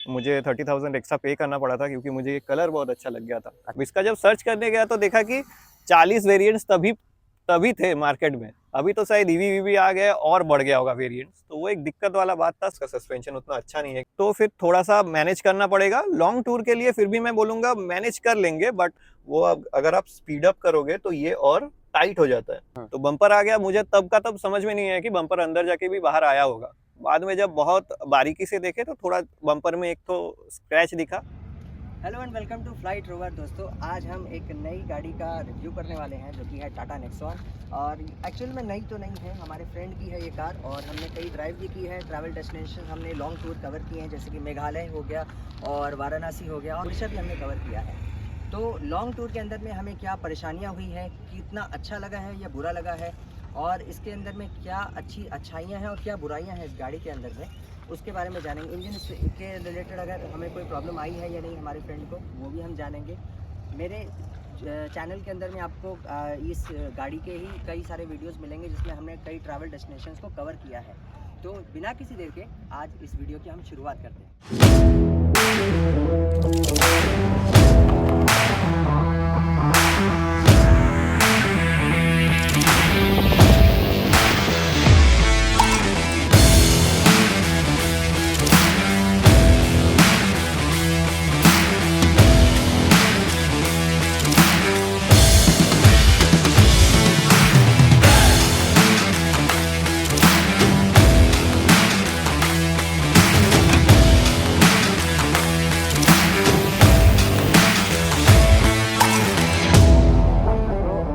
मुझे 30,000 एक्स्ट्रा पे करना पड़ा था क्योंकि मुझे ये कलर बहुत अच्छा लग गया था। अब इसका जब सर्च करने गया तो देखा कि 40 वेरिएंट्स तभी तभी थे मार्केट में। अभी तो शायद ईवी वीवी आ गया और बढ़ गया होगा वेरिएंट्स, तो वो एक दिक्कत वाला बात था। इसका सस्पेंशन उतना अच्छा नहीं है, तो फिर थोड़ा सा मैनेज करना पड़ेगा। लॉन्ग टूर के लिए फिर भी मैं बोलूंगा मैनेज कर लेंगे, बट वो अगर आप स्पीड अप करोगे तो ये और टाइट हो जाता है। तो बम्पर आ गया, मुझे तब का तब समझ में नहीं आया कि बम्पर अंदर जाके भी बाहर आया होगा। बाद में जब बहुत बारीकी से देखे तो थोड़ा बम्पर में एक तो स्क्रैच दिखा। Hello and welcome to Flight Rover. दोस्तों, आज हम एक नई गाड़ी का रिव्यू करने वाले हैं जो कि है टाटा नेक्सॉन। और एक्चुअल में नई तो नहीं है, हमारे फ्रेंड की है ये कार और हमने कई ड्राइव भी की है। ट्रैवल डेस्टिनेशन हमने लॉन्ग टूर कवर किए हैं, जैसे कि मेघालय हो गया और वाराणसी हो गया और उड़ीसा भी हमने कवर किया है। तो लॉन्ग टूर के अंदर में हमें क्या परेशानियाँ हुई हैं, कितना अच्छा लगा है या बुरा लगा है, और इसके अंदर में क्या अच्छाइयाँ हैं और क्या बुराइयाँ हैं इस गाड़ी के अंदर में, उसके बारे में जानेंगे। इंजन के रिलेटेड अगर हमें कोई प्रॉब्लम आई है या नहीं हमारे फ्रेंड को, वो भी हम जानेंगे। मेरे चैनल के अंदर में आपको इस गाड़ी के ही कई सारे वीडियोस मिलेंगे जिसमें हमने कई ट्रैवल डेस्टिनेशंस को कवर किया है। तो बिना किसी देर के आज इस वीडियो की हम शुरुआत करते हैं।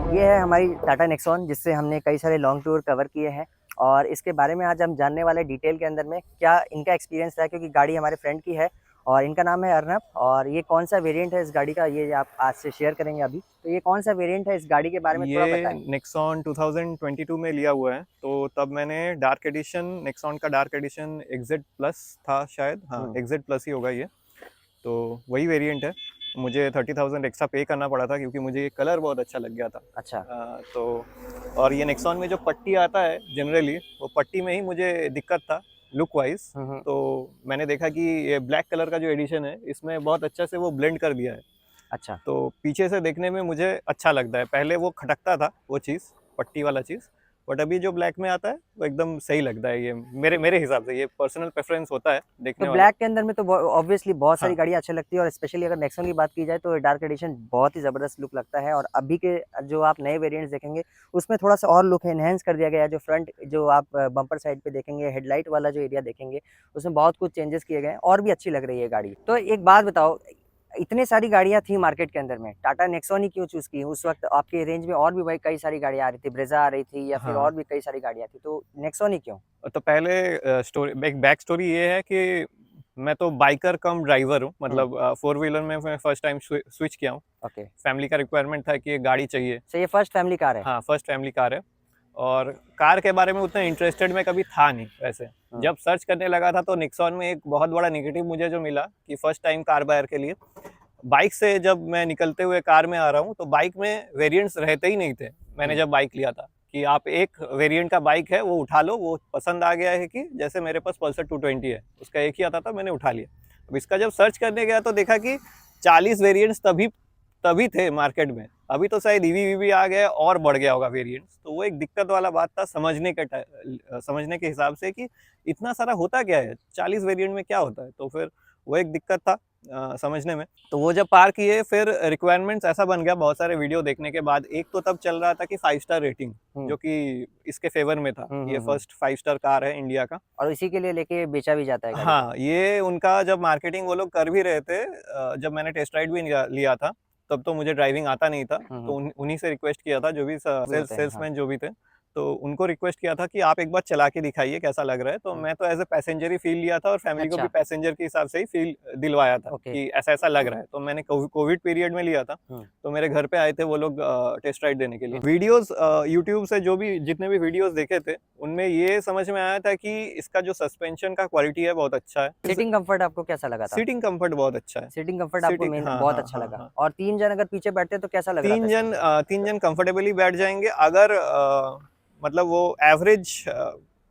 ये है हमारी टाटा नेक्सॉन, जिससे हमने कई सारे लॉन्ग टूर कवर किए हैं और इसके बारे में आज हम जानने वाले डिटेल के अंदर में क्या इनका एक्सपीरियंस रहा, क्योंकि गाड़ी हमारे फ्रेंड की है और इनका नाम है अर्नब। और ये कौन सा वेरिएंट है इस गाड़ी का, ये आप आज से शेयर करेंगे अभी। तो ये कौन सा वेरिएंट है इस गाड़ी के बारे में थोड़ा ये बताएं। नेक्सॉन 2022 में लिया हुआ है, तो तब मैंने डार्क एडिशन, नेक्सॉन का डार्क एडिशन एक्जेड प्लस था शायद, हाँ एक्जेड प्लस ही होगा ये, तो वही वेरिएंट है। मुझे 30,000 एक्स्ट्रा पे करना पड़ा था क्योंकि मुझे ये कलर बहुत अच्छा लग गया था। अच्छा। तो और ये नेक्सॉन में जो पट्टी आता है जनरली, वो पट्टी में ही मुझे दिक्कत था लुक वाइज। तो मैंने देखा कि ये ब्लैक कलर का जो एडिशन है इसमें बहुत अच्छा से वो ब्लेंड कर दिया है। अच्छा। तो पीछे से देखने में मुझे अच्छा लगता है। पहले वो खटकता था वो चीज़, पट्टी वाला चीज़, बट अभी जो ब्लैक में आता है वो एकदम सही लगता है। ये मेरे मेरे हिसाब से, ये पर्सनल प्रेफरेंस होता है तो देखने वाला। ब्लैक के अंदर में तो ऑब्वियसली बहुत सारी हाँ गाड़ियाँ अच्छी लगती है, और स्पेशली अगर नेक्सॉन की बात की जाए तो डार्क एडिशन बहुत ही ज़बरदस्त लुक लगता है। और अभी के जो आप नए वेरिएंट्स देखेंगे उसमें थोड़ा सा और लुक एनहेंस कर दिया गया है। जो फ्रंट जो आप बम्पर साइड पे देखेंगे, हेडलाइट वाला जो एरिया देखेंगे, उसमें बहुत कुछ चेंजेस किए गए हैं और भी अच्छी लग रही है गाड़ी। तो एक बात बताओ, इतने सारी गाड़ियाँ थी मार्केट के अंदर में, टाटा नेक्सॉन ही क्यों चूज़ की? उस वक्त आपके रेंज में और भी भाई कई सारी गाड़ियाँ आ रही थी, ब्रेजा आ रही थी या फिर हाँ। और भी कई सारी गाड़ियाँ थी, तो नेक्सॉन ही क्यों? तो पहले स्टोरी, एक बैक स्टोरी ये है कि मैं तो बाइकर कम ड्राइवर हूँ, मतलब फोर व्हीलर में मैं फर्स्ट टाइम स्विच किया हूँ। ओके। फैमिली का रिक्वायरमेंट था कि ये गाड़ी चाहिए। सो ये फर्स्ट फैमिली कार है? हाँ, फर्स्ट फैमिली कार है। और कार के बारे में उतना इंटरेस्टेड मैं कभी था नहीं वैसे। जब सर्च करने लगा था तो निक्सॉन में एक बहुत बड़ा नेगेटिव मुझे जो मिला कि फर्स्ट टाइम कार बायर के लिए, बाइक से जब मैं निकलते हुए कार में आ रहा हूँ तो बाइक में वेरिएंट्स रहते ही नहीं थे। मैंने जब बाइक लिया था कि आप एक वेरिएंट का बाइक है वो उठा लो, वो पसंद आ गया है, कि जैसे मेरे पास पल्सर 220 है, उसका एक ही आता था, मैंने उठा लिया। अब इसका जब सर्च करने गया तो देखा कि 40 वेरिएंट्स तभी तभी थे मार्केट में। अभी तो शायद ईवी वीवी आ गया और बढ़ गया होगा वेरिएंट्स, तो वो एक दिक्कत वाला बात था समझने के हिसाब से कि इतना सारा होता क्या है, 40 वेरिएंट में क्या होता है। तो फिर वो एक दिक्कत था समझने में। तो वो जब पार किए फिर रिक्वायरमेंट्स ऐसा बन गया, बहुत सारे वीडियो देखने के बाद। एक तो तब चल रहा था कि 5 स्टार रेटिंग, जो कि इसके फेवर में था। ये फर्स्ट 5 स्टार कार है इंडिया का, और इसी के लिए लेके बेचा भी जाता है गाड़ी को। हाँ। ये उनका जब मार्केटिंग वो लोग कर भी रहे थे, जब मैंने टेस्ट राइड भी लिया था तब तो मुझे ड्राइविंग आता नहीं था, तो उन्हीं से रिक्वेस्ट किया था, जो भी सेल्समैन जो भी थे, तो उनको रिक्वेस्ट किया था कि आप एक बार चला के दिखाइए कैसा लग रहा है। तो मैं तो एज ए पैसेंजर ही फील लिया था और फैमिली को भी अच्छा। पैसेंजर के हिसाब से ही फील दिलवाया था ओके। कि ऐसा ऐसा लग रहा है। तो मैंने कोविड पीरियड में लिया था, तो मेरे घर पे आए थे वो लोग टेस्ट राइड देने के लिए। वीडियोस यूट्यूब से जो भी जितने भी वीडियोस देखे थे उनमें ये समझ में आया था कि इसका जो सस्पेंशन का क्वालिटी है बहुत अच्छा है। सीटिंग कंफर्ट आपको कैसा लगा था? सीटिंग कंफर्ट बहुत अच्छा है। सीटिंग कंफर्ट आपको मेन हाँ बहुत हाँ अच्छा हाँ लगा। हाँ। और 3 जन अगर पीछे बैठते तो कैसा लग रहा था इसके अंदर? तीन जन कंफर्टेबली बैठ जाएंगे अगर मतलब वो एवरेज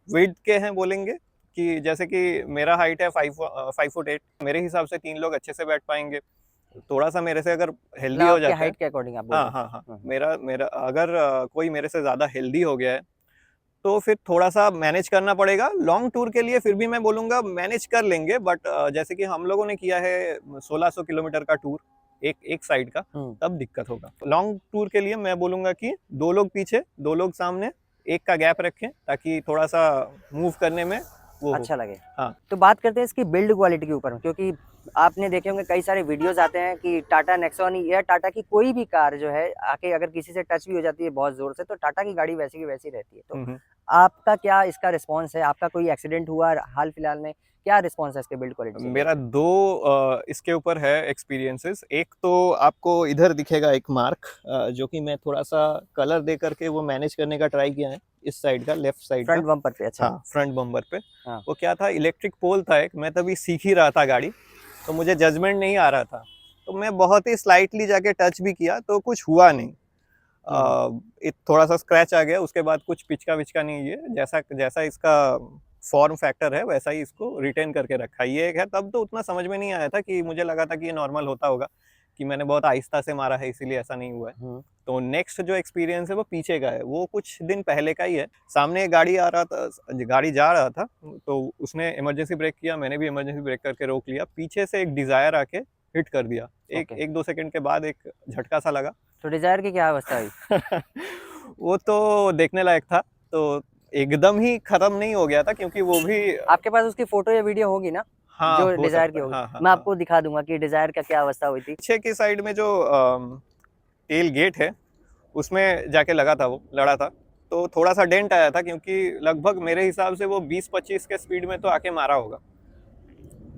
विड्थ के हैं बोलेंगे कि जैसे कि मेरा हाइट है 5 फुट 8, मेरे हिसाब से 3 लोग अच्छे से बैठ पाएंगे। थोड़ा सा मेरे से अगर हेल्दी मतलब हो आपके जाता है, हाइट के अकॉर्डिंग आप बोल हाँ रहे हाँ हाँ, हैं। मेरा मेरा अगर कोई मेरे से ज़्यादा हेल्दी हो गया है तो फिर थोड़ा सा मैनेज करना पड़ेगा। लॉन्ग टूर के लिए फिर भी मैं बोलूँगा मैनेज कर लेंगे, बट जैसे कि हम लोगों ने किया है 1600 किलोमीटर का टूर एक एक साइड का, तब दिक्कत होगा। लॉन्ग टूर के लिए मैं बोलूँगा कि 2 लोग पीछे 2 लोग सामने, एक का गैप रखें ताकि थोड़ा सा मूव करने में वो हो। अच्छा लगे। हाँ। तो बात करते हैं इसकी बिल्ड क्वालिटी के ऊपर, क्योंकि आपने देखे होंगे कई सारे वीडियोस आते हैं कि टाटा नेक्सॉन या टाटा की कोई भी कार जो है आके अगर किसी से टच भी हो जाती है बहुत जोर से, तो टाटा की गाड़ी वैसी की वैसी रहती है। तो हम्म। आपका क्या इसका रिस्पॉन्स है? आपका कोई एक्सीडेंट हुआ हाल फिलहाल में? क्या रिस्पॉन्स है इसके बिल्ड क्वालिटी से मेरा लेकर? 2 इसके ऊपर है एक्सपीरियंसेस। एक तो आपको इधर दिखेगा एक मार्क, जो कि मैं थोड़ा सा कलर दे करके वो मैनेज करने का ट्राई किया है, इस साइड का, लेफ्ट साइड का। फ्रंट बम्पर पे? अच्छा। हाँ, फ्रंट बम्पर पे। हाँ। वो क्या था, इलेक्ट्रिक पोल था एक, मैं तभी सीख ही रहा था गाड़ी, तो मुझे जजमेंट नहीं आ रहा था, तो मैं बहुत ही स्लाइटली जाके टच भी किया तो कुछ हुआ नहीं। थोड़ा सा स्क्रैच आ गया, उसके बाद कुछ पिचका विचका नहीं है, जैसा जैसा इसका फॉर्म फैक्टर है वैसा ही इसको रिटेन करके रखा। ये एक है, तब तो उतना समझ में नहीं आया था, कि मुझे लगा था कि ये नॉर्मल होता होगा, कि मैंने बहुत आहिस्ता से मारा है इसीलिए ऐसा नहीं हुआ है। तो नेक्स्ट जो एक्सपीरियंस है वो पीछे का है, वो कुछ दिन पहले का ही है। सामने एक गाड़ी आ रहा था, गाड़ी जा रहा था, तो उसने इमरजेंसी ब्रेक किया, मैंने भी इमरजेंसी ब्रेक करके रोक लिया। पीछे से एक डिजायर आके हिट कर दिया, ओके। एक 2 सेकंड के बाद एक झटका सा लगा। तो डिजायर की क्या अवस्था हुई? वो तो देखने लायक था, तो एकदम ही खत्म नहीं हो गया था, क्योंकि वो भी आपके पास उसकी फोटो या वीडियो होगी ना, हाँ जो हो डिजायर की सकता है, होगी? हाँ हाँ मैं हाँ। आपको दिखा दूंगा कि डिजायर का क्या अवस्था हुई थी। पीछे की साइड में जो टेल गेट है उसमें जाके लगा था, वो लड़ा था, तो थोड़ा सा डेंट आया था, क्योंकि लगभग मेरे हिसाब से वो 20-25 के स्पीड में तो आके मारा होगा।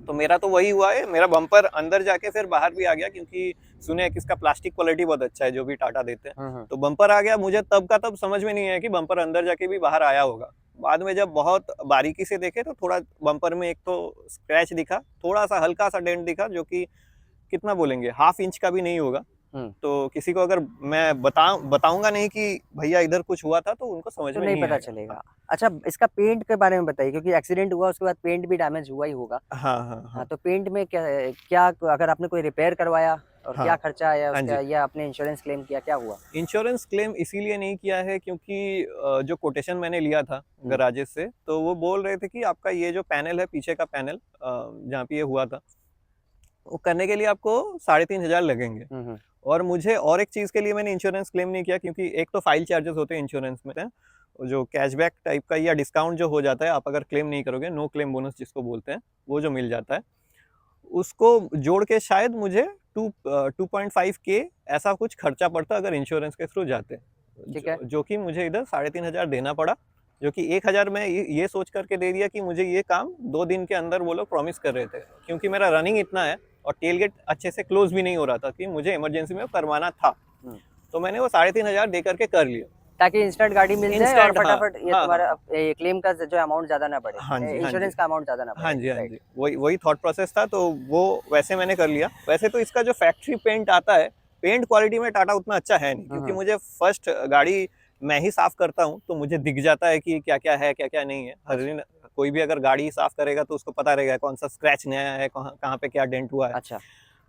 तो मेरा तो वही हुआ है, मेरा बम्पर अंदर जाके फिर बाहर भी आ गया, क्योंकि सुने कि इसका प्लास्टिक क्वालिटी बहुत अच्छा है जो भी टाटा देते हैं। तो बम्पर आ गया, मुझे तब का तब समझ में नहीं आया कि बम्पर अंदर जाके भी बाहर आया होगा। बाद में जब बहुत बारीकी से देखे तो थोड़ा बम्पर में एक तो स्क्रैच दिखा, थोड़ा सा हल्का सा डेंट दिखा, जो कि कितना बोलेंगे, ½ इंच का भी नहीं होगा। तो किसी को अगर मैं बताऊंगा नहीं कि भैया इधर कुछ हुआ था, तो उनको समझ तो में नहीं नहीं पता आएगा। चलेगा। अच्छा, इसका पेंट के बारे में बताइए, क्योंकि एक्सीडेंट हुआ उसके बाद पेंट भी डैमेज हुआ ही होगा। हाँ हाँ हाँ, हाँ तो पेंट में क्या क्या अगर आपने कोई रिपेयर करवाया और हाँ क्या खर्चा आया हाँ जी। उसका, या आपने इंश्योरेंस क्लेम किया, क्या हुआ? इंश्योरेंस क्लेम इसीलिए नहीं किया है क्योंकि जो कोटेशन मैंने लिया था गराजेस से, तो वो बोल रहे थे कि आपका ये जो पैनल है, पीछे का पैनल जहाँ पे ये हुआ था, वो करने के लिए आपको 3,500 लगेंगे। और मुझे और एक चीज़ के लिए मैंने इंश्योरेंस क्लेम नहीं किया, क्योंकि एक तो फाइल चार्जेस होते हैं इंश्योरेंस में, जो कैशबैक टाइप का या डिस्काउंट जो हो जाता है, आप अगर क्लेम नहीं करोगे, नो क्लेम बोनस जिसको बोलते हैं, वो जो मिल जाता है, उसको जोड़ के शायद मुझे 2.5K ऐसा कुछ खर्चा पड़ता अगर इंश्योरेंस के थ्रू जाते, ठीक है। जो कि मुझे इधर 3,500 देना पड़ा, जो कि 1,000 मैं ये सोच करके दे दिया कि मुझे ये काम 2 दिन के अंदर वो लोग प्रॉमिस कर रहे थे, क्योंकि मेरा रनिंग इतना है और टेलगेट अच्छे से क्लोज भी नहीं हो रहा था कि मुझे इमरजेंसी में करवाना था। तो मैंने वो 3,500 दे करके कर लिया, ताकि इंस्टेंट गाड़ी मिल जाए और इंस्टेंट। हाँ फटाफट ये हाँ तुम्हारा हाँ क्लेम का जो अमाउंट ज्यादा ना बढ़े, हाँ जी हाँ जी इंश्योरेंस का अमाउंट ज्यादा ना हाँ बढ़े। जी हाँ राइट। जी, वही वही थॉट प्रोसेस था, तो वो वैसे मैंने कर लिया। वैसे तो इसका जो फैक्ट्री पेंट आता है, पेंट क्वालिटी में टाटा उतना अच्छा है नहीं, क्योंकि मुझे फर्स्ट गाड़ी मैं ही साफ करता हूँ, तो मुझे दिख जाता है कि क्या क्या है क्या क्या नहीं है। हर दिन कोई भी अगर गाड़ी साफ करेगा तो उसको पता रहेगा कौन सा स्क्रैच नया है, कहाँ पे क्या डेंट हुआ है। अच्छा।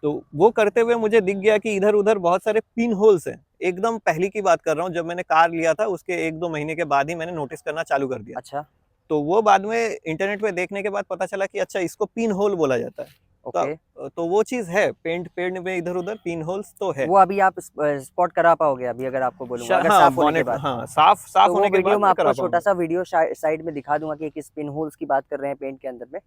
तो वो करते हुए मुझे दिख गया कि इधर उधर बहुत सारे पिन होल्स हैं। एकदम पहली की बात कर रहा हूँ, जब मैंने कार लिया था उसके 1-2 महीने के बाद ही मैंने नोटिस करना चालू कर दिया। अच्छा। तो वो बाद में इंटरनेट पे देखने के बाद पता चला कि अच्छा, इसको पिन होल बोला जाता है। ओके। तो वो चीज़ है, पेंट में इधर उधर पिन होल्स तो है। वो अभी आप स्पॉट करा पाओगे अभी, अगर आपको बोलूंगा, अगर हाँ, साफ होने के बॉनेट, बाद? हाँ, साफ तो वो होने के वीडियो बाद में मैं आपको करा छोटा पाऊंगा। सा वीडियो साइड में दिखा दूंगा कि किस पिन होल्स की बात कर रहे हैं पेंट के अंदर में।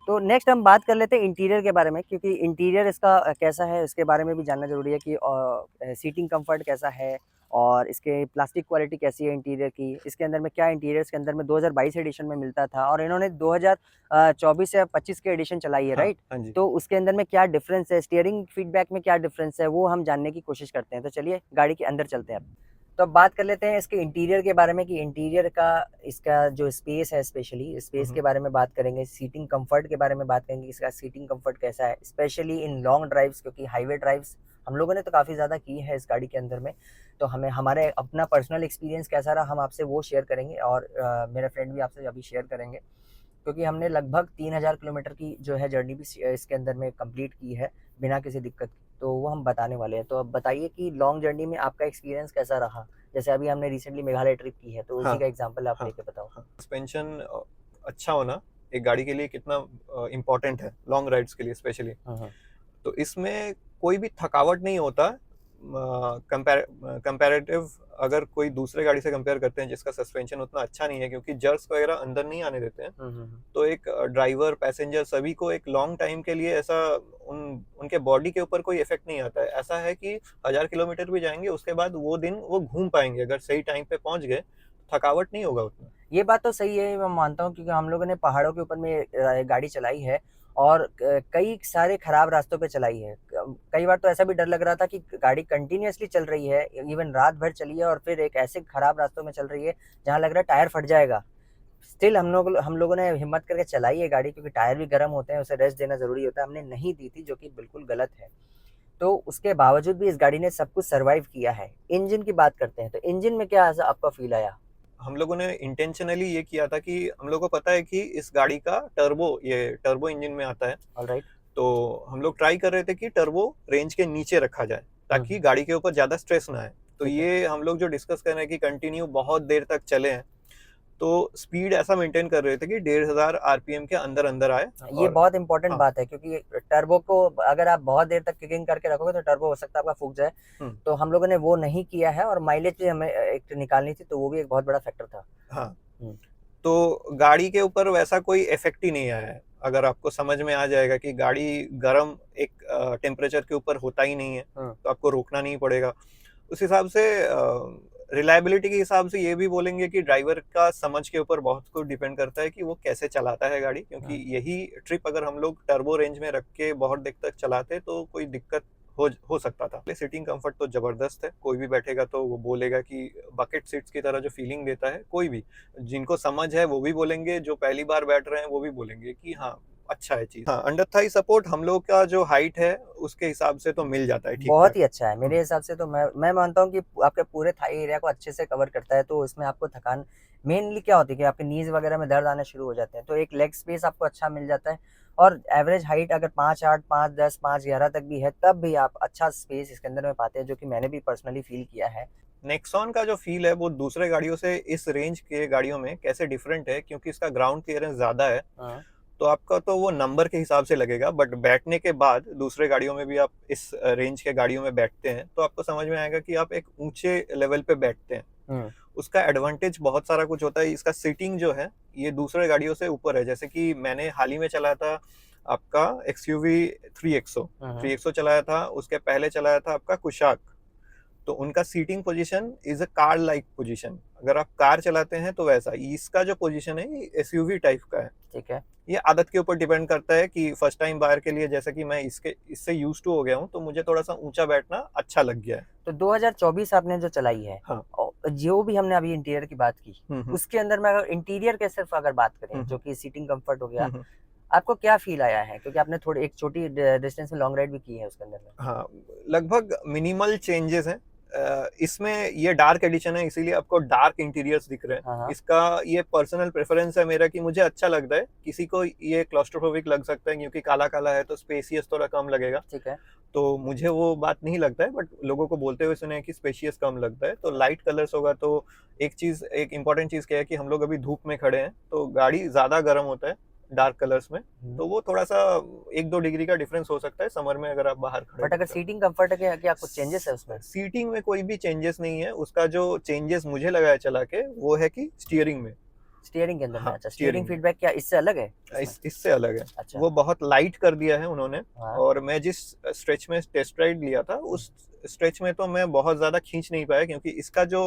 तो नेक्स्ट हम बात कर लेते हैं इंटीरियर के बारे में, क्योंकि इंटीरियर इसका कैसा है उसके बारे में भी जानना जरूरी है कि सीटिंग कंफर्ट कैसा है और इसके प्लास्टिक क्वालिटी कैसी है इंटीरियर की, इसके अंदर में क्या इंटीरियर्स के अंदर में 2022 एडिशन में मिलता था और इन्होंने 2024 या 25 के एडिशन चलाई है। हाँ राइट। हाँ जी। तो उसके अंदर में क्या डिफरेंस है, स्टीयरिंग फीडबैक में क्या डिफरेंस है, वो हम जानने की कोशिश करते हैं। तो चलिए गाड़ी के अंदर चलते हैं अब। तो अब बात कर लेते हैं इसके इंटीरियर के बारे में कि इंटीरियर का इसका जो स्पेस है, स्पेशली स्पेस के बारे में बात करेंगे, सीटिंग कंफर्ट के बारे में बात करेंगे, इसका सीटिंग कंफर्ट कैसा है, स्पेशली इन लॉन्ग ड्राइव्स, क्योंकि हाईवे ड्राइव्स हम लोगों ने तो काफ़ी ज़्यादा की है इस गाड़ी के अंदर में। तो हमें हमारे अपना पर्सनल एक्सपीरियंस कैसा रहा हम आपसे वो शेयर करेंगे और मेरे फ्रेंड भी आपसे अभी शेयर करेंगे। क्योंकि हमने लगभग 3000 किलोमीटर की जो है जर्नी भी इसके अंदर में कंप्लीट की है बिना किसी दिक्कत की, तो वो हम बताने वाले हैं। तो अब बताइए कि लॉन्ग जर्नी में आपका एक्सपीरियंस कैसा रहा? जैसे अभी हमने रिसेंटली मेघालय ट्रिप की है, तो उसी हाँ का एग्जांपल आप हाँ लेके बताओ। हाँ, सस्पेंशन अच्छा होना एक गाड़ी के लिए कितना इम्पोर्टेंट है, लॉन्ग राइड्स के लिए स्पेशली। हम्म, तो इसमें कोई भी थकावट नहीं होता कंपैरेटिव, अगर कोई दूसरे गाड़ी से कंपेयर करते हैं जिसका सस्पेंशन उतना अच्छा नहीं है, क्योंकि जर्क्स वगैरह अंदर नहीं आने देते हैं। तो एक ड्राइवर, पैसेंजर, सभी को एक लॉन्ग टाइम के लिए ऐसा उनके बॉडी के ऊपर कोई इफेक्ट नहीं आता है। ऐसा है कि 1000 किलोमीटर भी जाएंगे, उसके बाद वो दिन वो घूम पाएंगे, अगर सही टाइम पे पहुंच गए थकावट नहीं होगा उतना। ये बात तो सही है, मैं मानता हूँ, क्योंकि हम लोगों ने पहाड़ों के ऊपर में गाड़ी चलाई है और कई सारे खराब रास्तों पे चलाई है। कई बार तो ऐसा भी डर लग रहा था कि गाड़ी कंटिन्यूअसली चल रही है, इवन रात भर चली है और फिर एक ऐसे खराब रास्तों में चल रही है जहाँ लग रहा है टायर फट जाएगा। स्टिल हम लोगों ने हिम्मत करके चलाई है गाड़ी, क्योंकि टायर भी गर्म होते हैं, उसे रेस्ट देना जरूरी होता है। हमने नहीं दी थी, जो कि बिल्कुल गलत है। तो उसके बावजूद भी इस गाड़ी ने सब कुछ सर्वाइव किया है। इंजन की बात करते हैं, तो इंजन में क्या ऐसा आपका फील आया? हम लोगों ने इंटेंशनली ये किया था कि हम लोगों को पता है कि इस गाड़ी का टर्बो इंजन में आता है। ऑलराइट। तो हम लोग ट्राई कर रहे थे कि टर्बो रेंज के नीचे रखा जाए ताकि गाड़ी के ऊपर ज्यादा स्ट्रेस ना आए। तो ठीक है। ये हम लोग जो डिस्कस कर रहे हैं कि कंटिन्यू बहुत देर तक चले हैं, तो स्पीड ऐसा मेंटेन कर रहे थे कि 1500 आरपीएम के अंदर अंदर आए। ये और बहुत इंपॉर्टेंट हाँ, बात है, क्योंकि टर्बो को अगर आप बहुत देर तक किकिंग करके रखोगे तो टर्बो हो सकता है आपका फूक जाए। तो हम लोगों ने वो नहीं किया है, और माइलेज भी हमें एक निकालनी थी, तो वो भी एक बहुत बड़ा फैक्टर था। हाँ, हम्म, तो गाड़ी के ऊपर वैसा कोई इफेक्ट ही नहीं आया है। अगर आपको समझ में आ जाएगा कि गाड़ी गर्म एक टेम्परेचर के ऊपर होता ही नहीं है, तो आपको रोकना नहीं पड़ेगा। उस हिसाब से रिलायबिलिटी के हिसाब से ये भी बोलेंगे कि ड्राइवर का समझ के ऊपर बहुत कुछ डिपेंड करता है कि वो कैसे चलाता है गाड़ी, क्योंकि यही ट्रिप अगर हम लोग टर्बो रेंज में रख के बहुत देर तक चलाते तो कोई दिक्कत हो सकता था। सीटिंग कंफर्ट तो जबरदस्त है, कोई भी बैठेगा तो वो बोलेगा कि बकेट सीट्स की तरह जो फीलिंग देता है, कोई भी जिनको समझ है वो भी बोलेंगे, जो पहली बार बैठ रहे हैं वो भी बोलेंगे कि हाँ अच्छा है चीज। हाँ, अंडर थाई सपोर्ट हम लोग का जो हाइट है उसके हिसाब से तो मिल जाता है ठीक बहुत ठाक। ही अच्छा है मेरे हिसाब से। तो मैं मानता हूँ कि आपके पूरे थाई एरिया को अच्छे से कवर करता है, तो इसमें आपको थकान मेनली क्या होती है कि आपके नीज वगैरह में दर्द आने शुरू हो जाते हैं, तो एक लेग स्पेस आपको अच्छा मिल जाता है। और एवरेज हाइट अगर 5'8", 5'10", 5'11" तक भी है, तब भी आप अच्छा स्पेस इसके अंदर में पाते हैं, जो कि मैंने भी पर्सनली फील किया है। नेक्सॉन का जो फील है वो दूसरे गाड़ियों से इस रेंज के गाड़ियों में कैसे डिफरेंट है, क्योंकि इसका ग्राउंड क्लियरेंस ज्यादा है। तो आपका तो वो नंबर के हिसाब से लगेगा, बट बैठने के बाद दूसरे गाड़ियों में भी आप इस रेंज के गाड़ियों में बैठते हैं तो आपको समझ में आएगा कि आप एक ऊंचे लेवल पे बैठते हैं। उसका एडवांटेज बहुत सारा कुछ होता है। इसका सीटिंग जो है ये दूसरे गाड़ियों से ऊपर है। जैसे कि मैंने हाल ही में चलाया था आपका XUV 3XO चलाया था, उसके पहले चलाया था आपका कुशाक। तो उनका seating position is a car like position. अगर आप कार चलाते हैं तो वैसा, इसका जो पोजीशन है ये एसयूवी टाइप का है। ठीक है। ये आदत के ऊपर डिपेंड करता है कि फर्स्ट टाइम बायर के लिए, जैसे कि मैं इससे यूज टू हो गया हूँ, तो मुझे थोड़ा सा ऊंचा बैठना अच्छा लग गया है। तो 2024 आपने जो चलाई है, हाँ, और जो भी हमने अभी इंटीरियर की बात की, उसके अंदर में अगर इंटीरियर के सिर्फ अगर बात करें, जो कि सीटिंग कंफर्ट हो गया, आपको क्या फील आया है? क्योंकि आपने थोड़ी एक छोटी डिस्टेंस में लॉन्ग राइड भी की है उसके अंदर में। हाँ, लगभग मिनिमल चेंजेस हैं। इसमें ये डार्क एडिशन है, इसीलिए आपको डार्क इंटीरियर्स दिख रहे हैं। इसका ये पर्सनल प्रेफरेंस है मेरा कि मुझे अच्छा लगता है। किसी को ये क्लॉस्ट्रोफोबिक लग सकता है क्योंकि काला काला है तो स्पेसियस थोड़ा कम लगेगा। ठीक है। तो मुझे वो बात नहीं लगता है, बट लोगों को बोलते हुए सुने कि स्पेशियस कम लगता है। तो लाइट कलर्स होगा तो एक इंपॉर्टेंट चीज क्या है कि हम लोग अभी धूप में खड़े हैं तो गाड़ी ज्यादा गर्म होता है डार्क कलर्स में, तो वो थोड़ा सा 1-2 डिग्री का डिफरेंस हो सकता है समर में अगर आप बाहर खड़े। बट अगर सीटिंग कंफर्ट है क्या कुछ चेंजेस है उसमें? सीटिंग में कोई भी चेंजेस नहीं है। उसका जो चेंजेस मुझे लगा है चला के वो है कि स्टीयरिंग में। स्टीयरिंग के अंदर में? हाँ, अच्छा, स्टीयरिंग फीडबैक क्या इससे अलग है? इससे अलग है। अच्छा। वो बहुत लाइट कर दिया है उन्होंने। हाँ। और मैं जिस स्ट्रेच में टेस्ट राइड लिया था उस स्ट्रेच में तो मैं बहुत ज्यादा खींच नहीं पाया, क्योंकि इसका जो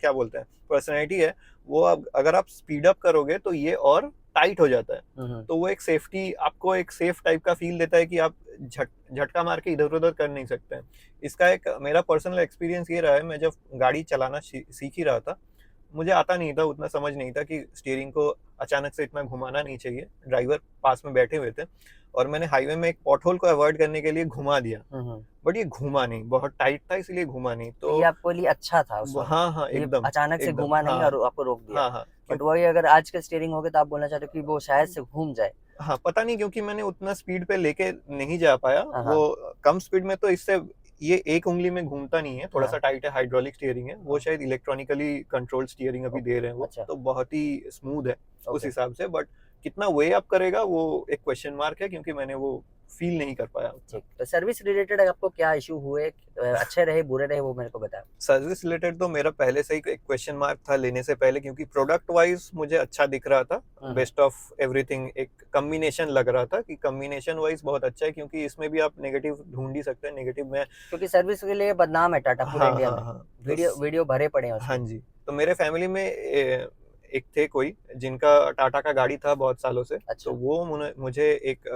क्या बोलते हैं पर्सनैलिटी है वो, अब अगर आप स्पीड अप करोगे तो ये और टाइट हो जाता है। तो वो एक सेफ्टी, आपको एक सेफ टाइप का फील देता है कि आप झटका मार के इधर उधर कर नहीं सकते हैं। इसका एक मेरा पर्सनल एक्सपीरियंस ये रहा है, मैं जब गाड़ी चलाना सीख ही रहा था, मुझे आता नहीं था, उतना समझ नहीं था कि स्टीयरिंग को अचानक से इतना घुमाना नहीं चाहिए। ड्राइवर पास में बैठे हुए थे और मैंने हाईवे में एक पॉटहोल को अवॉइड करने के लिए घुमा दिया, बट ये घुमा नहीं, बहुत टाइट था इसलिए घुमा नहीं। तो ये आपको लिए अच्छा था उस वक्त? हाँ हाँ, एकदम अचानक से एकदम, घुमा नहीं हाँ, और आपको रोक दिया। हाँ हाँ, बट वही अगर आज का स्टीयरिंग होगा तो आप बोलना चाहते हो कि वो शायद से घूम जाए। हाँ, पता नहीं क्योंकि मैंने उतना स्पीड पे लेके नहीं जा पाया। हाँ, वो कम स्पीड में तो इससे ये एक उंगली में घूमता नहीं है, थोड़ा सा हाँ। टाइट है, हाइड्रोलिक स्टीयरिंग है। वो हाँ। शायद इलेक्ट्रॉनिकली कंट्रोल स्टीयरिंग अभी दे रहे हैं वो, अच्छा। तो बहुत ही स्मूथ है उस ओके। हिसाब से। बट कितना वे अप करेगा वो एक क्वेश्चन मार्क है, क्योंकि मैंने वो फील नहीं कर पाया उतना। ठीक, तो सर्विस रिलेटेड आपको क्या इशू हुए, अच्छे रहे बुरे रहे, वो मेरे को बताओ। सर्विस रिलेटेड तो मेरा पहले से ही एक क्वेश्चन मार्क था लेने से पहले, क्योंकि प्रोडक्ट वाइज मुझे अच्छा दिख रहा था, बेस्ट ऑफ एवरीथिंग एक कॉम्बिनेशन लग रहा था कि कॉम्बिनेशन वाइज बहुत अच्छा है, क्योंकि इसमें भी आप नेगेटिव ढूंढ ही सकते हैं। नेगेटिव में क्योंकि सर्विस के लिए बदनाम है टाटा पूरे हाँ इंडिया हाँ में। हाँ, वीडियो वीडियो भरे पड़े हैं हाँ उसके। जी। तो मेरे फैमिली में एक थे कोई जिनका टाटा का गाड़ी था बहुत सालों से, अच्छा। तो वो मुझे एक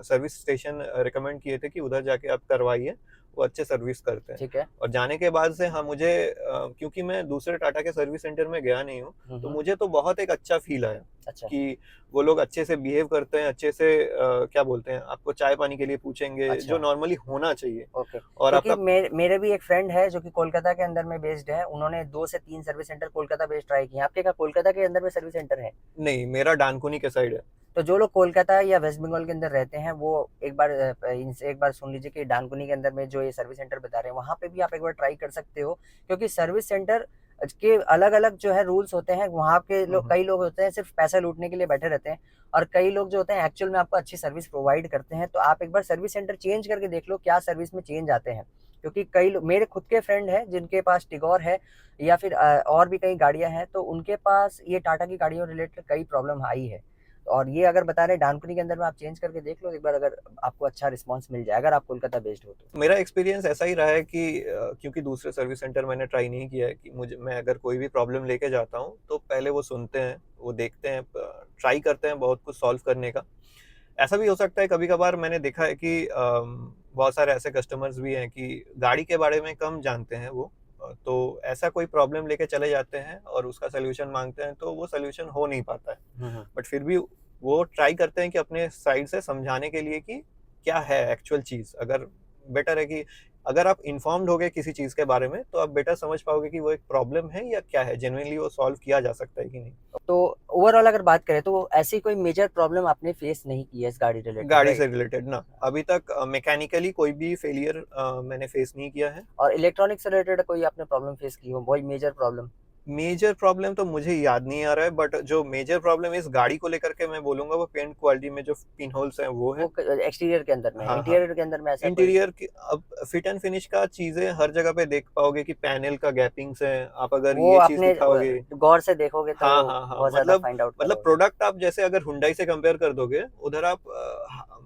सर्विस स्टेशन रिकमेंड किए थे कि उधर जाके आप करवाइए, वो अच्छे सर्विस करते हैं। ठीक है। और जाने के बाद से हाँ मुझे क्योंकि मैं दूसरे टाटा के सर्विस सेंटर में गया नहीं हूँ, तो मुझे तो बहुत एक अच्छा फील आया अच्छा। कि वो लोग अच्छे से बिहेव करते हैं, अच्छे से क्या बोलते हैं, आपको चाय पानी के लिए पूछेंगे, अच्छा। जो नॉर्मली होना चाहिए। ओके। और क्योंकि आपका मेरे भी एक फ्रेंड है जो कि कोलकाता के अंदर में बेस्ड है, उन्होंने 2 से 3 service centre Kolkata based try किए। आपके क्या कोलकाता के अंदर में सर्विस सेंटर है? नहीं, मेरा डानकुनी के साइड है। तो जो लोग कोलकाता या वेस्ट बंगाल के अंदर रहते हैं वो एक बार इनसे एक बार सुन लीजिए कि डानकुनी के अंदर में जो ये सर्विस सेंटर बता रहे हैं वहाँ पे भी आप एक बार ट्राई कर सकते हो, क्योंकि सर्विस सेंटर के अलग अलग जो है रूल्स होते हैं। वहाँ के लोग, कई लोग होते हैं सिर्फ पैसा लूटने के लिए बैठे रहते हैं, और कई लोग जो होते हैं एक्चुअल में आपको अच्छी सर्विस प्रोवाइड करते हैं। तो आप एक बार सर्विस सेंटर चेंज करके देख लो क्या सर्विस में चेंज आते हैं, क्योंकि कई लोग, मेरे खुद के फ्रेंड हैं जिनके पास टिगोर है या फिर और भी कई गाड़ियां हैं, तो उनके पास ये टाटा की गाड़ियों रिलेटेड कई प्रॉब्लम आई है। और ये अगर बता रहे डानकुनी के अंदर में आप चेंज करके देख लो एक बार, अगर आपको अच्छा रिस्पांस मिल जाए, अगर आप कोलकाता बेस्ड हो तो। मेरा एक्सपीरियंस ऐसा ही रहा है कि क्योंकि दूसरे सर्विस सेंटर मैंने ट्राई नहीं किया है, कि मैं अगर कोई भी प्रॉब्लम लेके जाता हूँ तो पहले वो सुनते हैं, वो देखते हैं, ट्राई करते हैं बहुत कुछ सॉल्व करने का। ऐसा भी हो सकता है कभी कभार, मैंने देखा है कि बहुत सारे ऐसे कस्टमर्स भी हैं कि गाड़ी के बारे में कम जानते हैं वो, तो ऐसा कोई प्रॉब्लम लेके चले जाते हैं और उसका सोल्यूशन मांगते हैं, तो वो सोल्यूशन हो नहीं पाता है। बट फिर भी वो ट्राई करते हैं कि अपने साइड से समझाने के लिए कि क्या है एक्चुअल चीज। अगर बेटर है कि अगर आप इन्फॉर्म्ड हो गए किसी चीज के बारे में, तो आप बेटर समझ पाओगे कि वो एक प्रॉब्लम है या क्या है, जेन्युइनली वो सॉल्व किया जा सकता है कि नहीं। तो ओवरऑल अगर बात करें तो ऐसी कोई मेजर प्रॉब्लम आपने फेस नहीं की है इस गाड़ी रिलेटेड, गाड़ी राइट? से रिलेटेड ना अभी तक मैकेनिकली कोई भी फेलियर मैंने फेस नहीं किया है। और इलेक्ट्रॉनिक से रिलेटेड कोई आपने प्रॉब्लम फेस की हो, वही मेजर प्रॉब्लम? मेजर प्रॉब्लम तो मुझे याद नहीं आ रहा है, बट जो मेजर प्रॉब्लम इस गाड़ी को लेकर के मैं बोलूंगा, वो पेंट क्वालिटी में जो पिन होल्स हैं वो है। वो एक्सटीरियर के अंदर में, हाँ हाँ, इंटीरियर के अंदर में ऐसा कोई? इंटीरियर की अब फिट एंड फिनिश का चीजें हर जगह पे देख पाओगे कि पैनल का गैपिंग्स है, आप अगर वो ये चीज आपने दिखाओगे। गौर से देखोगे तो हाँ हाँ हाँ, बहुत ज्यादा फाइंड आउट मतलब करोगे। प्रोडक्ट आप जैसे अगर हुंडई से कंपेयर कर दोगे, उधर आप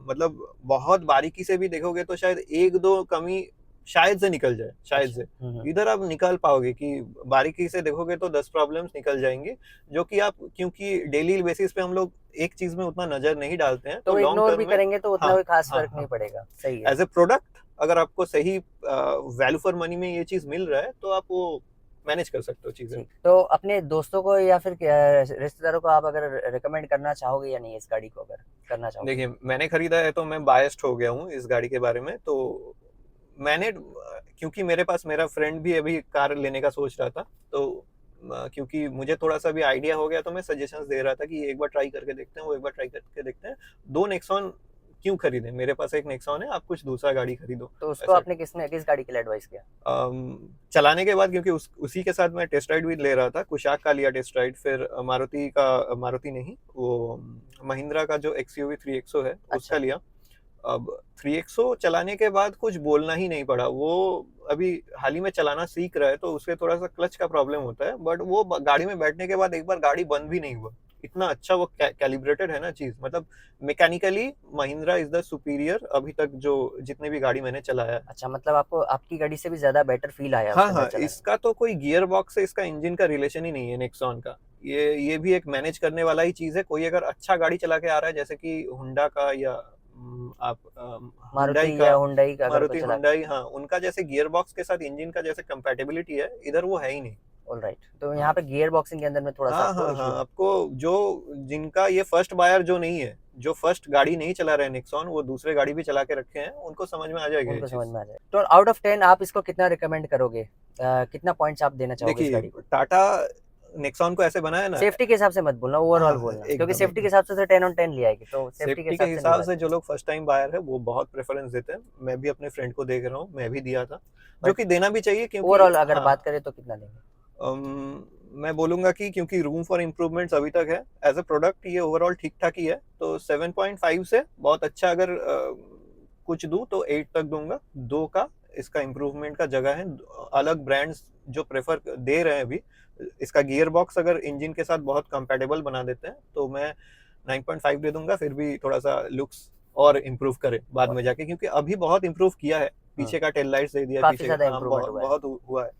मतलब बहुत बारीकी से भी देखोगे तो शायद एक दो कमी शायद से निकल जाए, शायद अच्छा। से। इधर आप निकाल पाओगे कि बारीकी से देखोगे तो 10 प्रॉब्लम्स निकल जाएंगी, जो कि आप क्योंकि डेली बेसिस पे हम लोग एक चीज में उतना नजर नहीं डालते हैं, तो लॉन्ग इग्नोर टर्म भी में करेंगे तो उतना हाँ कोई खास हाँ फर्क नहीं हाँ, पड़ेगा, सही है। एज ए प्रोडक्ट अगर आपको सही वैल्यू फॉर मनी में ये चीज मिल रहा है, तो आप वो मैनेज कर सकते हो चीजें। ठीक, तो अपने दोस्तों को या फिर रिश्तेदारों को आप अगर रिकमेंड करना चाहोगे या नहीं इस गाड़ी को, अगर करना चाहोगे? देखिए, मैंने खरीदा है तो मैं बायस्ड हो गया हूँ इस गाड़ी के बारे में। तो मैंने क्योंकि मेरे पास मेरा फ्रेंड भी अभी कार लेने का सोच रहा था, तो क्योंकि मुझे थोड़ा सा भी आइडिया हो गया, तो मैं सजेशंस दे रहा था कि एक बार ट्राई करके देखते हैं, वो एक बार ट्राई करके देखते हैं। 2 नेक्सॉन क्यों खरीदें, मेरे पास एक नेक्सॉन है, आप कुछ दूसरा गाड़ी खरीदो। तो उसको ऐसा आपने किस गाड़ी के लिए एडवाइस किया? चलाने के बाद, क्योंकि उसी के साथ मैं टेस्ट राइड भी ले रहा था, कुशाक का लिया टेस्ट राइड, फिर मारुति नहीं, वो महिंद्रा का जो XUV 3XO है उसका अच्छा। लिया। अब 3XO चलाने के बाद कुछ बोलना ही नहीं पड़ा। वो अभी हाल ही में चलाना सीख रहा है, तो उसके थोड़ा सा क्लच का प्रॉब्लम होता है, बट वो गाड़ी में बैठने के बाद एक बार गाड़ी बंद भी नहीं हुआ। इतना अच्छा वो कैलिब्रेटेड है ना चीज, मतलब mechanically Mahindra is the superior अभी तक जो जितने भी गाड़ी मैंने चलाया है। अच्छा, मतलब आपको आपकी गाड़ी से भी ज्यादा बेटर फील आया हाँ उसके अंदर हाँ, चलाने में? इसका तो कोई गियर बॉक्स से इसका इंजन का रिलेशन ही नहीं है नेक्सॉन का। ये भी एक मैनेज करने वाला ही चीज है। कोई अगर अच्छा गाड़ी चला के आ रहा है, जैसे कि हुंडा का या आप हुंडई मारुति का, या हुंडई का अगर मारुति कोई चला। हुंडई, हाँ, उनका जैसे गियर बॉक्स के साथ इंजन का जैसे कंपैटिबिलिटी है, इधर वो है ही नहीं। ऑलराइट, तो यहाँ हाँ पे गियर बॉक्सिंग के अंदर में थोड़ा सा हाँ आपको हाँ इशू हाँ, है। आपको जो जिनका ये फर्स्ट बायर जो नहीं है, जो फर्स्ट गाड़ी नहीं चला रहे नेक्सॉन, वो दूसरे गाड़ी भी चला के रखे हैं, उनको समझ में आ जाएगा ये उनको समझ चीज। में आ जाए। तो आउट ऑफ 10 आप इसको कितना रिकमेंड करोगे, कितना पॉइंट्स आप देना चाहोगे इस देखिए, गाड़ी को? टाटा नेक्सॉन को ऐसे बनाया ना, सेफ्टी के हिसाब से मत बोलना, ओवरऑल हाँ, बोलना, एकदम, क्योंकि सेफ्टी के एकदम। हिसाब से तो 10 on 10 लिया है, तो सेफ्टी के सेफ्टी के हिसाब से नहीं हिसाब बात। से जो लोग फर्स्ट टाइम बायर है वो बहुत प्रेफरेंस देते हैं। मैं भी अपने फ्रेंड को देख रहा हूँ, मैं भी दिया था, जो बट कि देना भी चाहिए क्योंकि ओवरऑल अगर बात हाँ, करें तो कितना देंगे? मैं बोलूंगा कि क्योंकि रूम फॉर इम्प्रूवमेंट्स अभी तक है, एज अ प्रोडक्ट ये ओवरऑल ठीक ठाक ही है, तो 7.5 से बहुत अच्छा अगर कुछ दूं तो 8 तक दूंगा। 2 का इसका इम्प्रूवमेंट का जगह है। अलग ब्रांड्स जो प्रेफर दे रहे हैं अभी, इसका गियर बॉक्स अगर इंजन के साथ बहुत कंपैटिबल बना देते हैं तो मैं 9.5 दे दूंगा, फिर भी थोड़ा सा लुक्स और इम्प्रूव करे बाद में जाके, क्योंकि अभी बहुत इम्प्रूव किया है। पीछे का टेल लाइट्स दे दिया, काफी पीछे ज्यादा का, हाँ, इम्प्रूवमेंट बहुत हुआ है। बहुत हुआ है।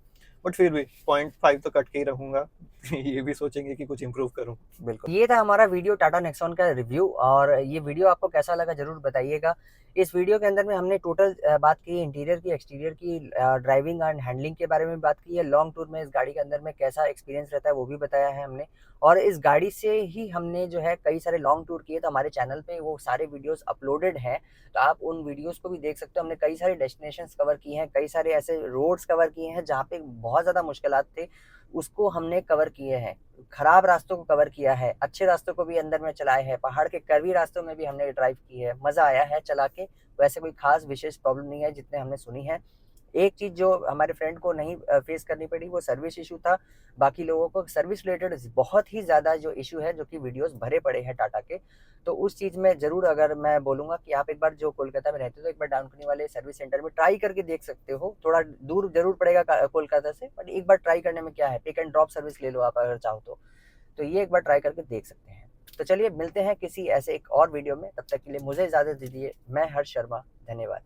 बट फिर भी 0.5 तो कट के ही रहूंगा। ये भी सोचेंगे कि कुछ इम्प्रूव करूं। बिल्कुल, ये था हमारा वीडियो टाटा नेक्सॉन का रिव्यू, और ये वीडियो आपको कैसा लगा जरूर बताइएगा। इस वीडियो के अंदर में हमने टोटल बात की है इंटीरियर की, एक्सटीरियर की, ड्राइविंग एंड हैंडलिंग के बारे में बात की है, लॉन्ग टूर में इस गाड़ी के अंदर में कैसा एक्सपीरियंस रहता है वो भी बताया है हमने। और इस गाड़ी से ही हमने जो है कई सारे लॉन्ग टूर किए, तो हमारे चैनल पे वो सारे वीडियोस अपलोडेड हैं, तो आप उन वीडियोस को भी देख सकते हो। हमने कई सारे डेस्टिनेशंस कवर किए हैं, कई सारे ऐसे रोड्स कवर किए हैं जहाँ पे बहुत ज़्यादा मुश्किलात थे, उसको हमने कवर किए हैं। खराब रास्तों को कवर किया है, अच्छे रास्तों को भी अंदर में चलाए हैं, पहाड़ के कर्वी रास्तों में भी हमने ड्राइव की है, मज़ा आया है चला के। वैसे कोई खास विशेष प्रॉब्लम नहीं है जितने हमने सुनी है। एक चीज़ जो हमारे फ्रेंड को नहीं फेस करनी पड़ी वो सर्विस इशू था। बाकी लोगों को सर्विस रिलेटेड बहुत ही ज़्यादा जो इशू है, जो कि वीडियोस भरे पड़े हैं टाटा के, तो उस चीज़ में ज़रूर अगर मैं बोलूँगा कि आप एक बार जो कोलकाता में रहते हो तो एक बार डाउनकुनी वाले सर्विस सेंटर में ट्राई करके देख सकते हो। थोड़ा दूर ज़रूर पड़ेगा कोलकाता से, बट एक बार ट्राई करने में क्या है, पिक एंड ड्रॉप सर्विस ले लो आप अगर चाहो तो ये एक बार ट्राई करके देख सकते हैं। तो चलिए मिलते हैं किसी ऐसे एक और वीडियो में, तब तक के लिए मुझे इजाज़त दीजिए। मैं हर्ष शर्मा, धन्यवाद।